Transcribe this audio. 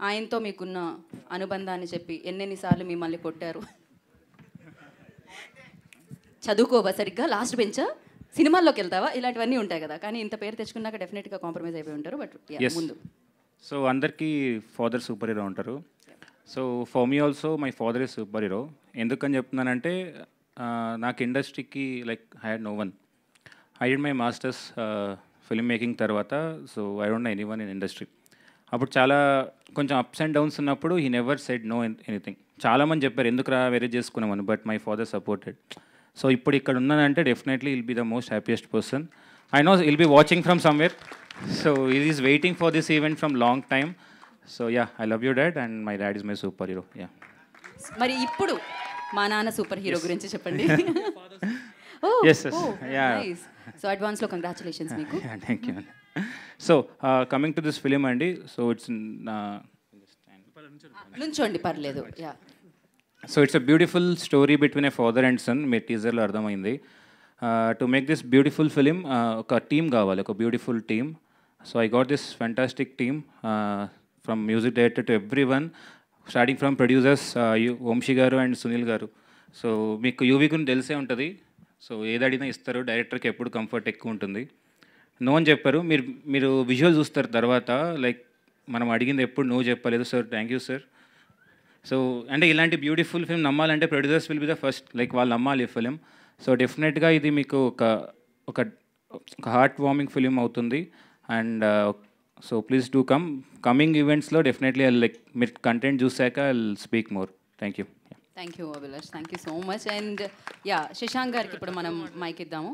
ఆయనతో మీకున్న అనుబంధాన్ని చెప్పి ఎన్నెన్నిసార్లు మిమ్మల్ని కొట్టారు? చదువుకోవా సరిగ్గా, లాస్ట్ బెంచా, సినిమాల్లోకి వెళ్తావా, ఇలాంటివన్నీ ఉంటాయి కదా. కానీ ఇంత పేరు తెచ్చుకున్నాక డెఫినెట్గా కాంప్రమైజ్ అయిపోయి ఉంటారు. బట్ ముందు సో అందరికీ ఫాదర్ సూపర్ హీరో ఉంటారు. So for me also my father is superhero. ఎందుకని చెప్తున్నానంటే నాకు ఇండస్ట్రీకి like I had no one. I did my masters filmmaking తర్వాత. So I don't know anyone in industry. అప్పుడు చాలా కొంచెం ups and downs ఉన్నప్పుడు he never said no anything. చాలామంది చెప్పారు ఎందుకు వేరే చేసుకున్నామని, but my father supported. So ఇప్పుడు ఇక్కడ ఉన్నానంటే definitely will be the most happiest person. I know will be watching from somewhere. So he is waiting for this event from long time. So yeah, I love your dad and my dad is my superhero. Yeah. మరి ఇప్పుడు మా నాన్న super hero గురించి చెప్పండి. Yes. Yeah. Nice. So advance లో congratulations మీకు. Thank you. So coming to this film అండి, so it's నుంచోండి పర్లేదు. Yeah. So it's a beautiful story between a father and son. మీ టీజర్లో అర్థమైంది. To make this beautiful film ఒక team కావాలి, ఒక beautiful team. So I got this fantastic team from music director to everyone, starting from producers Vamsi garu and Sunil గారు. So మీకు UV గురించి తెలిసే ఉంటుంది. సో ఏది అడిగినా ఇస్తారు, డైరెక్టర్కి ఎప్పుడు కంఫర్ట్ ఎక్కువ ఉంటుంది. నో అని చెప్పారు. మీరు విజువల్ చూస్తారు తర్వాత, లైక్ మనం అడిగింది ఎప్పుడు నో చెప్పలేదు. Sir thank you sir. So అంటే ఇలాంటి బ్యూటిఫుల్ ఫిల్మ్ నమ్మాలంటే producers will be the first, like వాళ్ళు నమ్మాలి ఈ ఫిలిం. సో డెఫినెట్గా ఇది మీకు ఒక హార్ట్ వార్మింగ్ ఫిలిం అవుతుంది. And so please do coming ఈవెంట్స్లో డెఫినెట్లీ లైక్ మీరు కంటెంట్ చూసాక I speak more. Thank you. Thank you Abhilash, thank you so much. And yeah, Shashank గారికి ఇప్పుడు మనం మైక్ ఇద్దాము.